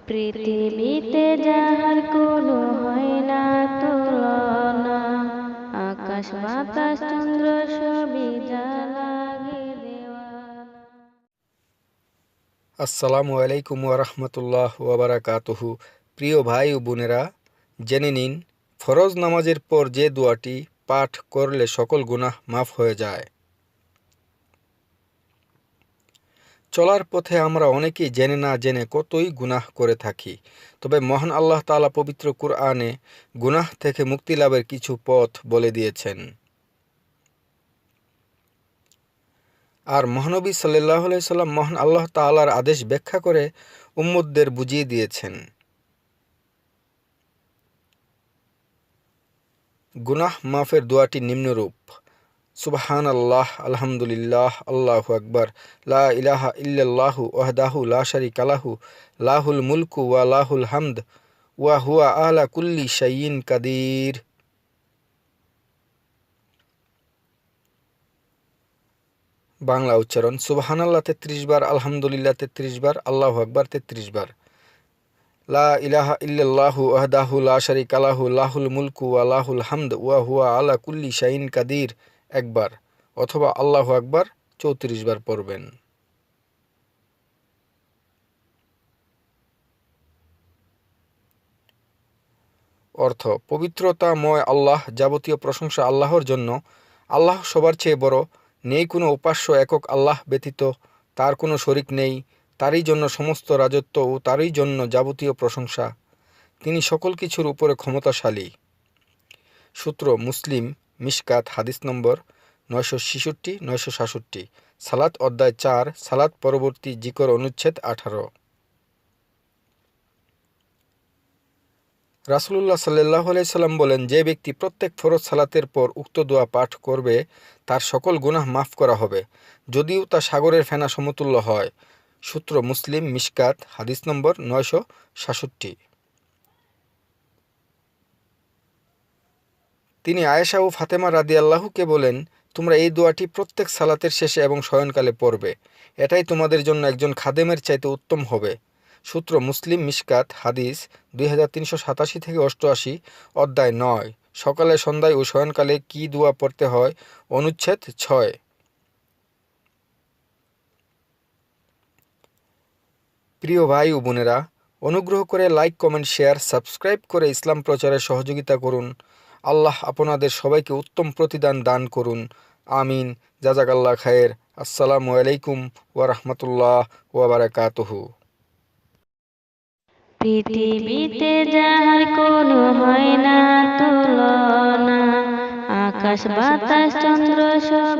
পৃথিবীতে যাহার কোনো হয় না তুলনা, আকাশ বাতাস চন্দ্র সবই যার লাগে দেওয়ানা। আসসালামু আলাইকুম ওয়ারহমতুল্লাহ ওয়াবারাকাতুহু। প্রিয় ভাই ও বোনেরা, জেনে নিন ফরজ নামাজের পর যে দোয়াটি পাঠ করলে সকল গুনাহ মাফ হয়ে যায়। চলার পথে আমরা অনেকেই জেনে না জেনে কতই গুনাহ করে থাকি। তবে মহান আল্লাহ তাআলা পবিত্র কুরআনে গুনাহ থেকে মুক্তি লাভের কিছু পথ বলে দিয়েছেন। আর মহানবী সাল্লাল্লাহু আলাইহি সাল্লাম মহান আল্লাহ তাআলার আদেশ ব্যাখ্যা করে উম্মতদের বুঝিয়ে দিয়েছেন। গুনাহ মাফের দোয়াটি নিম্নরূপ: সুবহানাল্লাহ, আলহামদুলিল্লাহ, আল্লাহু আকবার, লা ইলাহা ইল্লাল্লাহু ওয়াহদাহু লা শারীকা লাহু, লাহুল মুলকু ওয়া লাহুল হামদ, ওয়া হুয়া আলা কুল্লি শাইইন কাদির। বাংলা উচ্চারণ: সুবহানাল্লাহ ৩৩ বার, আলহামদুলিল্লাহ ৩৩ বার, আল্লাহু আকবার ৩৩ বার, লা ইলাহা ইল্লাল্লাহু ওয়াহদাহু লা শারীকা লাহু, লাহুল মুলকু ওয়া লাহুল হামদ, ওয়া হুয়া আলা কুল্লি শাইইন কাদির একবার, অথবা আল্লাহু আকবার ৩৪ বার পড়বেন। অর্থ: পবিত্রতাময় আল্লাহ, যাবতীয় প্রশংসা আল্লাহর জন্য। আল্লাহ সবার চেয়ে বড়, নেই কোনো উপাস্য একক আল্লাহ ব্যতীত, তার কোনো শরিক নেই, তারই জন্য সমস্ত রাজত্ব ও তারই জন্য যাবতীয় প্রশংসা। তিনি সকল কিছুর উপরে ক্ষমতাশালী। সূত্র: মুসলিম, মিশকাত, হাদিস নম্বর 966-967, সালাত অধ্যায় 4, সালাত পরবর্তী জিকর, অনুচ্ছেদ 18। রাসূলুল্লাহ সাল্লাল্লাহু আলাইহি সাল্লাম বলেন, যে ব্যক্তি প্রত্যেক ফরজ সালাতের পর উক্ত দোয়া পাঠ করবে তার সকল গুনাহ মাফ করা হবে, যদিও তা সাগরের ফেনা সমতুল্য হয়। সূত্র: মুসলিম, মিশকাত, হাদিস নম্বর 967। তিনি আয়েশা ও ফাতেমা রাদিয়াল্লাহুকে বলেন, তোমরা এই দোয়াটি প্রত্যেক সালাতের শেষে এবং শয়নকালে পড়বে, এটাই তোমাদের জন্য একজন খাদেমের চাইতে উত্তম হবে। সূত্র: মুসলিম, মিশকাত, হাদিস 2387-88, অধ্যায় 9, সকালে, সন্ধ্যায় ও শয়নকালে কি দোয়া পড়তে হয়, অনুচ্ছেদ 6। প্রিয় ভাই ও বোনেরা, অনুগ্রহ করে লাইক, কমেন্ট, শেয়ার, সাবস্ক্রাইব করে ইসলাম প্রচারে সহযোগিতা করুন। আল্লাহ আপনাদের সবাইকে উত্তম প্রতিদান দান করুন। আমিন। জাযাকাল্লাহ খায়ের। আসসালামু আলাইকুম ওয়া রাহমাতুল্লাহ ওয়া বারাকাতুহু। পৃথিবীতে যাহার কোনো হয় না তুলনা, আকাশ বাতাস চন্দ্র সবই